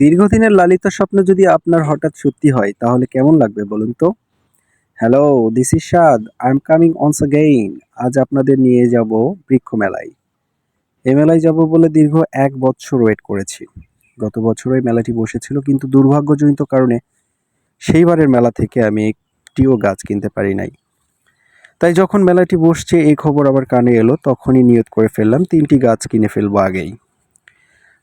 দীর্ঘদিনের লালিত স্বপ্ন যদি আপনার হঠাৎ সত্যি হয় তাহলে কেমন লাগবে বলুন তো? Hello, this is Saad. I am coming once again. আজ আপনাদের নিয়ে যাব বৃক্ষ মেলায়। এই মেলায় যাব বলে দীর্ঘ ১ বছর ওয়েট করেছি। গত বছরও এই মেলাটি বসেছিল কিন্তু দুর্ভাগ্যজনিত কারণে সেইবারের মেলা থেকে আমি একটিও গাছ কিনতে পারি নাই। তাই যখন মেলাটি বসছে এই খবর আবার কানে এলো তখনই নিয়ত করে ফেললাম ৩ টি গাছ কিনে ফেলবো আগেই।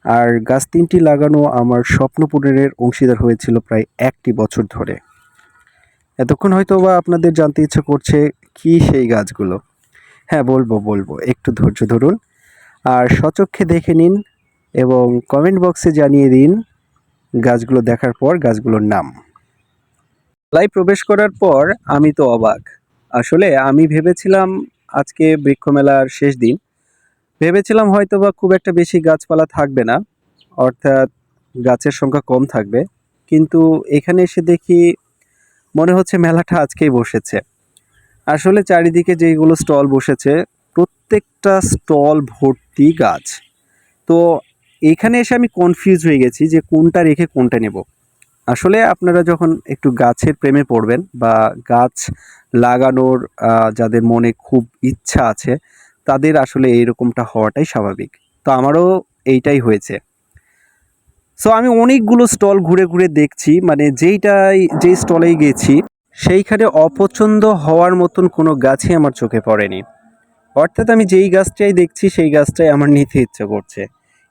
আর গাছ ৩ টি লাগানো আমার স্বপ্ন পূরণের অংশীদার হয়েছিল প্রায় ১টি বছর ধরে। এতক্ষণ হয়তোবা আপনাদের জানতে ইচ্ছে করছে কি সেই গাছগুলো? হ্যাঁ, বলবো। একটু ধৈর্য ধরুন। আর স্বচক্ষে দেখে নিন এবং কমেন্ট বক্সে জানিয়ে দিন গাছগুলো দেখার পর গাছগুলোর নাম। মেলায় প্রবেশ করার পর আমি তো অবাক। আসলে আমি ভেবেছিলাম আজকে বৃক্ষ মেলার শেষ দিন। ভেবেছিলাম হয়তোবা খুব একটা বেশি গাছপালা থাকবে না। অর্থাৎ গাছের সংখ্যা কম থাকবে। কিন্তু এখানে এসে দেখি মনে হচ্ছে মেলাটা আজকেই বসেছে। আসলে চারিদিকে যেইগুলো স্টল বসেছে, প্রত্যেকটা স্টল ভর্তি গাছ। তো এখানে এসে আমি কনফিউজ হয়ে গেছি যে কোনটা রেখে কোনটা নেব। আসলে আপনারা যখন একটু গাছের প্রেমে পড়বেন বা গাছ লাগানোর যাদের মনে খুব ইচ্ছা আছে, তাদের আসলে এইরকমটা হওয়াটাই স্বাভাবিক। তো আমারও এইটাই হয়েছে। সো আমি অনেকগুলো স্টল ঘুরে দেখছি মানে যেই স্টলেই গেছি সেইখানে অপছন্দ হওয়ার মতন কোনো গাছই আমার চোখে পড়েনি। অর্থাৎ আমি যেই গাছটাই দেখছি সেই গাছটাই আমার নিতে ইচ্ছে করছে।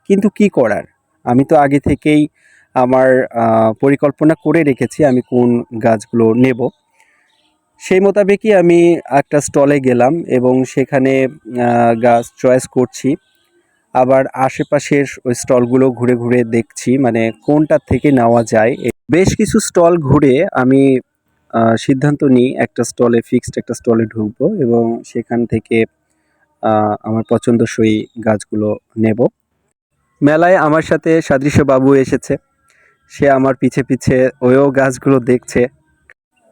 কিন্তু কি করার? আমি তো আগে থেকেই আমার পরিকল্পনা করে রেখেছি আমি কোন গাছগুলো নেব। সেই মোতাবেকই আমি একটা স্টলে গেলাম এবং সেখানে গাছ চয়েস করছি। আবার আশেপাশের ওই স্টলগুলো ঘুরে দেখছি মানে কোনটা থেকে নেওয়া যায়। বেশ কিছু স্টল ঘুরে আমি সিদ্ধান্ত নিই ফিক্সড একটা স্টলে ঢুকবো এবং সেখান থেকে আমার পছন্দসই গাছগুলো নেব। মেলায় আমার সাথে সাদৃশ্য বাবু এসেছে। সে আমার পিছে ওও গাছগুলো দেখছে।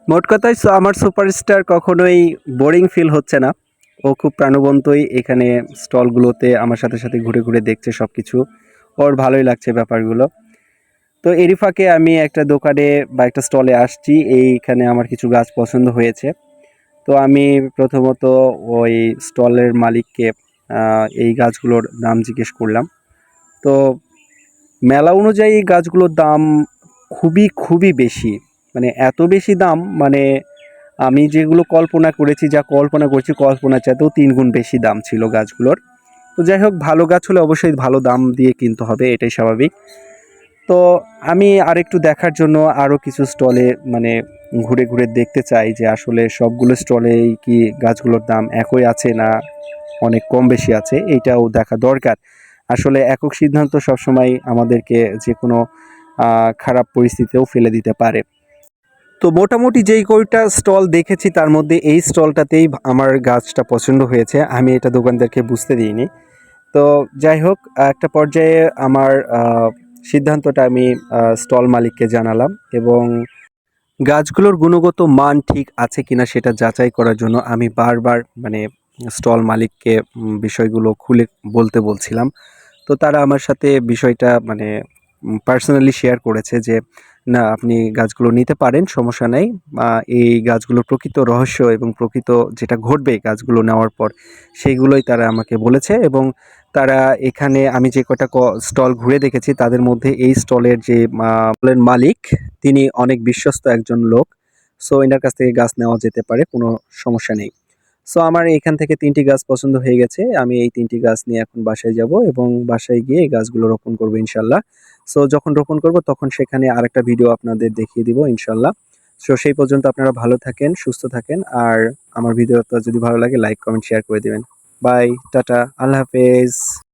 মোট কথায় আমার সুপারস্টার কখনোই বোরিং ফিল হচ্ছে না। ও খুব প্রাণবন্তই এখানে স্টলগুলোতে আমার সাথে ঘুরে দেখছে সবকিছু। ওর ভালোই লাগছে ব্যাপারগুলো। তো এরই ফাঁকে আমি একটা দোকানে বা একটা স্টলে আসছি। এইখানে আমার কিছু গাছ পছন্দ হয়েছে। তো আমি প্রথমত ওই স্টলের মালিককে এই গাছগুলোর দাম জিজ্ঞেস করলাম। তো মেলা অনুযায়ী এই গাছগুলোর দাম খুবই বেশি। মানে এত বেশি দাম মানে আমি যেগুলো কল্পনা করেছি, যা কল্পনা করছি কল্পনার চাইতেও ৩ গুণ বেশি দাম ছিল গাছগুলোর। তো যাই হোক ভালো গাছ হলে অবশ্যই ভালো দাম দিয়ে কিনতে হবে, এটাই স্বাভাবিক। তো আমি আরেকটু দেখার জন্য আরও কিছু স্টলে মানে ঘুরে দেখতে চাই যে আসলে সবগুলো স্টলেই কি গাছগুলোর দাম একই আছে না অনেক কম বেশি আছে, এইটাও দেখা দরকার। আসলে একক সিদ্ধান্ত সবসময় আমাদেরকে যেকোনো খারাপ পরিস্থিতিতেও ফেলে দিতে পারে। তো মোটামুটি যেই কয়টা স্টল দেখেছি তার মধ্যে এই স্টলটাতেই আমার গাছটা পছন্দ হয়েছে। আমি এটা দোকানদারকে বুঝতে দিইনি। তো যাই হোক একটা পর্যায়ে আমার সিদ্ধান্তটা আমি স্টল মালিককে জানালাম এবং গাছগুলোর গুণগত মান ঠিক আছে কিনা সেটা যাচাই করার জন্য আমি বারবার মানে স্টল মালিককে বিষয়গুলো খুলে বলতে বলছিলাম। তো তারা আমার সাথে বিষয়টা মানে পার্সোনালি শেয়ার করেছে যে, "না, আপনি গাছগুলো নিতে পারেন, সমস্যা নাই। এই গাছগুলোর প্রকৃত রহস্য এবং প্রকৃত যেটা ঘটবে গাছগুলো নেওয়ার পর, সেইগুলোই তারা আমাকে বলেছে এবং তারা এখানে আমি যে কটা স্টল ঘুরে দেখেছি তাদের মধ্যে এই স্টলের যে স্টলের মালিক তিনি অনেক বিশ্বস্ত একজন লোক। সো এনার কাছ থেকে গাছ নেওয়া যেতে পারে, কোনো সমস্যা নেই। সো আমার এখান থেকে ৩ টি গাছ পছন্দ হয়ে গেছে। আমি এই ৩ টি গাছ নিয়ে এখন বাসায় যাবো এবং বাসায় গিয়ে এই গাছগুলো রোপণ করবো ইনশাআল্লাহ। সো যখন রোপণ করব তখন সেখানে আরেকটা ভিডিও আপনাদের দেখিয়ে দিব ইনশাআল্লাহ। সো সেই পর্যন্ত আপনারা ভালো থাকেন, সুস্থ থাকেন। আর আমার ভিডিওটা যদি ভালো লাগে লাইক, কমেন্ট, শেয়ার করে দিবেন। বাই, টাটা, আল্লাহ হাফেজ।